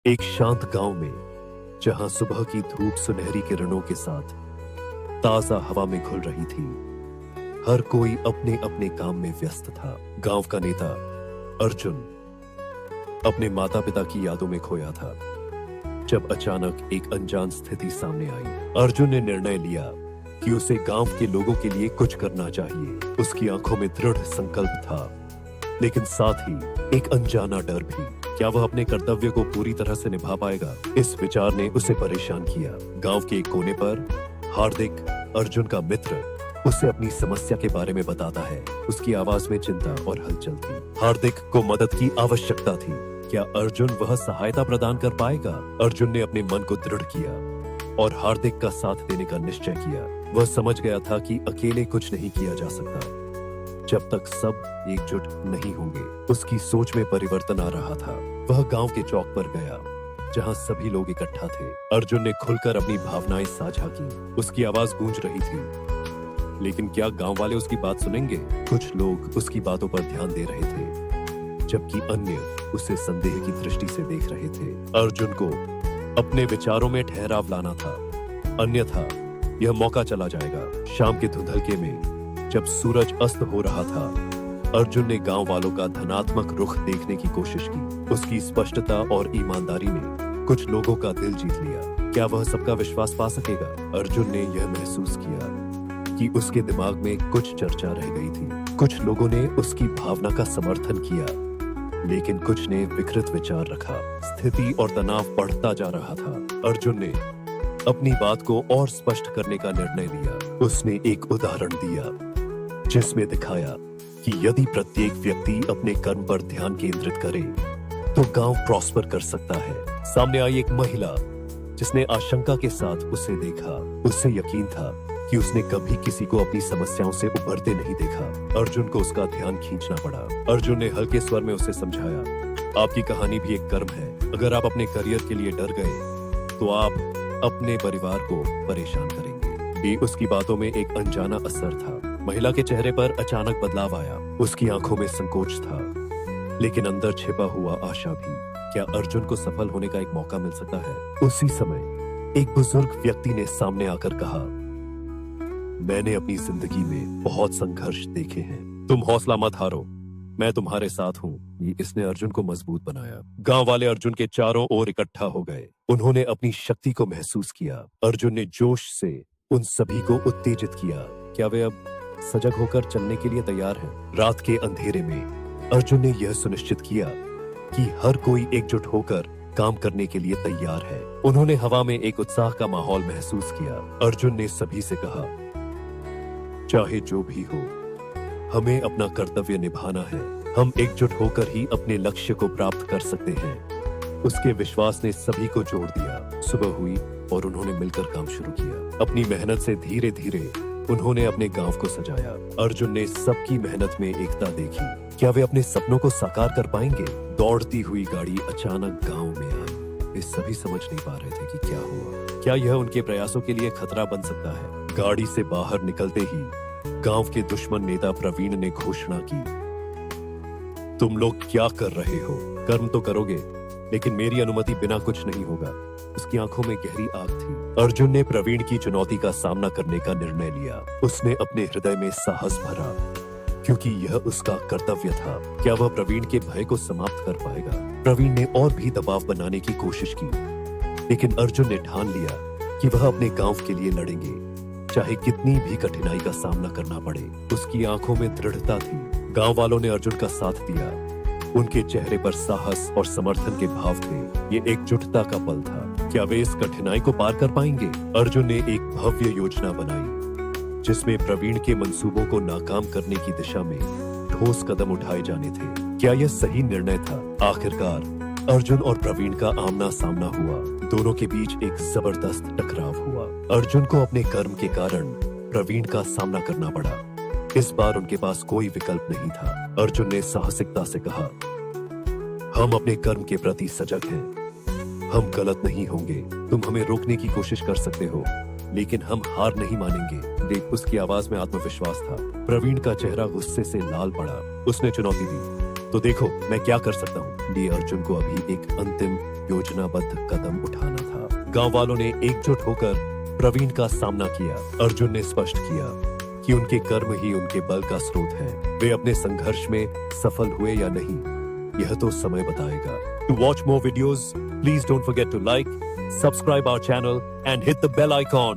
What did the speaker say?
एक शांत गांव में जहां सुबह की धूप सुनहरी किरणों के साथ ताजा हवा में घुल रही थी, हर कोई अपने अपने काम में व्यस्त था। गांव का नेता अर्जुन अपने माता पिता की यादों में खोया था जब अचानक एक अनजान स्थिति सामने आई। अर्जुन ने निर्णय लिया कि उसे गांव के लोगों के लिए कुछ करना चाहिए। उसकी आंखों में दृढ़ संकल्प था, लेकिन साथ ही एक अनजाना डर भी। क्या वह अपने कर्तव्य को पूरी तरह से निभा पाएगा? इस विचार ने उसे परेशान किया। गांव के एक कोने पर हार्दिक, अर्जुन का मित्र, उसे अपनी समस्या के बारे में बताता है। उसकी आवाज में चिंता और हलचल थी। हार्दिक को मदद की आवश्यकता थी। क्या अर्जुन वह सहायता प्रदान कर पाएगा? अर्जुन ने अपने मन को दृढ़ किया और हार्दिक का साथ देने का निश्चय किया। वह समझ गया था कि अकेले कुछ नहीं किया जा सकता जब तक सब एकजुट नहीं होंगे। उसकी सोच में परिवर्तन आ रहा था। वह गांव के चौक पर गया जहां सभी लोग इकट्ठा थे। अर्जुन ने खुलकर अपनी भावनाएं साझा की। उसकी आवाज गूंज रही थी, लेकिन क्या गांव वाले उसकी बात सुनेंगे? कुछ लोग उसकी बातों पर ध्यान दे रहे थे, जबकि अन्य उसे संदेह की दृष्टि से देख रहे थे। अर्जुन को अपने विचारों में ठहराव लाना था, अन्यथा यह मौका चला जाएगा। शाम के धुंधलके में जब सूरज अस्त हो रहा था, अर्जुन ने गांव वालों का धनात्मक रुख देखने की कोशिश की। उसकी स्पष्टता और ईमानदारी ने कुछ लोगों का दिल जीत लिया। क्या वह सबका विश्वास पा सकेगा? अर्जुन ने यह महसूस किया कि उसके दिमाग में कुछ चर्चा रह गई थी। कुछ लोगों ने उसकी भावना का समर्थन किया, लेकिन कुछ ने विकृत विचार रखा। स्थिति और तनाव बढ़ता जा रहा था। अर्जुन ने अपनी बात को और स्पष्ट करने का निर्णय लिया। उसने एक उदाहरण दिया जिसमें दिखाया कि यदि प्रत्येक व्यक्ति अपने कर्म पर ध्यान केंद्रित करे तो गांव प्रॉस्पर कर सकता है। सामने आई एक महिला जिसने आशंका के साथ उसे देखा। उसे यकीन था कि उसने कभी किसी को अपनी समस्याओं से उभरते नहीं देखा। अर्जुन को उसका ध्यान खींचना पड़ा। अर्जुन ने हल्के स्वर में उसे समझाया, आपकी कहानी भी एक कर्म है। अगर आप अपने करियर के लिए डर गए तो आप अपने परिवार को परेशान करेंगे। भी उसकी बातों में एक अनजाना असर था। महिला के चेहरे पर अचानक बदलाव आया। उसकी आंखों में संकोच था, लेकिन अंदर छिपा हुआ आशा भी। क्या अर्जुन को सफल होने का एक मौका मिल सकता है? उसी समय एक बुजुर्ग व्यक्ति ने सामने आकर कहा, मैंने अपनी जिंदगी में बहुत संघर्ष देखे हैं। तुम हौसला मत हारो, मैं तुम्हारे साथ हूँ। इसने अर्जुन को मजबूत बनाया। गांव वाले अर्जुन के चारों ओर इकट्ठा हो गए। उन्होंने अपनी शक्ति को महसूस किया। अर्जुन ने जोश से उन सभी को उत्तेजित किया। क्या वे अब सजग होकर चलने के लिए तैयार हैं? रात के अंधेरे में अर्जुन ने यह सुनिश्चित किया कि हर कोई एकजुट होकर काम करने के लिए तैयार है। उन्होंने हवा में एक उत्साह का माहौल महसूस किया। अर्जुन ने सभी से कहा, चाहे जो भी हो, हमें अपना कर्तव्य निभाना है। हम एकजुट होकर ही अपने लक्ष्य को प्राप्त कर सकते हैं। उसके विश्वास ने सभी को जोड़ दिया। सुबह हुई और उन्होंने मिलकर काम शुरू किया। अपनी मेहनत से धीरे धीरे उन्होंने अपने गांव को सजाया। अर्जुन ने सबकी मेहनत में एकता देखी। क्या वे अपने सपनों को साकार कर पाएंगे? दौड़ती हुई गाड़ी अचानक गांव में आई। वे सभी समझ नहीं पा रहे थे कि क्या हुआ। क्या यह उनके प्रयासों के लिए खतरा बन सकता है? गाड़ी से बाहर निकलते ही गांव के दुश्मन नेता प्रवीण ने घोषणा की, तुम लोग क्या कर रहे हो? कर्म तो करोगे, लेकिन मेरी अनुमति बिना कुछ नहीं होगा। उसकी आंखों में गहरी आग थी। अर्जुन ने प्रवीण की चुनौती का सामना करने का निर्णय लिया। उसने अपने हृदय में साहस भरा, क्योंकि यह उसका कर्तव्य था। क्या वह प्रवीण के भय को समाप्त कर पाएगा? प्रवीण ने और भी दबाव बनाने की कोशिश की, लेकिन अर्जुन ने ठान लिया कि वह अपने गांव के लिए लड़ेंगे, चाहे कितनी भी कठिनाई का सामना करना पड़े। उसकी आंखों में दृढ़ता थी। गांव वालों ने अर्जुन का साथ दिया। उनके चेहरे पर साहस और समर्थन के भाव थे। ये एकजुटता का पल था। क्या वे इस कठिनाई को पार कर पाएंगे? अर्जुन ने एक भव्य योजना बनाई, जिसमें प्रवीण के मंसूबों को नाकाम करने की दिशा में ठोस कदम उठाए जाने थे। क्या यह सही निर्णय था? आखिरकार अर्जुन और प्रवीण का आमना सामना हुआ। दोनों के बीच एक जबरदस्त टकराव हुआ। अर्जुन को अपने कर्म के कारण प्रवीण का सामना करना पड़ा। इस बार उनके पास कोई विकल्प नहीं था। अर्जुन ने साहसिकता से कहा, हम अपने कर्म के प्रति सजग हैं। हम गलत नहीं होंगे। तुम हमें रोकने की कोशिश कर सकते हो, लेकिन हम हार नहीं मानेंगे। देख, उसकी आवाज में आत्मविश्वास था। प्रवीण का चेहरा गुस्से से लाल पड़ा। उसने चुनौती दी, तो देखो मैं क्या कर सकता हूँ। डी अर्जुन को अभी एक अंतिम योजनाबद्ध कदम उठाना था। गांव वालों ने एकजुट होकर प्रवीण का सामना किया। अर्जुन ने स्पष्ट किया कि उनके कर्म ही उनके बल का स्रोत है। वे अपने संघर्ष में सफल हुए या नहीं, यह तो समय बताएगा। To watch more videos, please don't forget to like, subscribe our channel and hit the bell icon.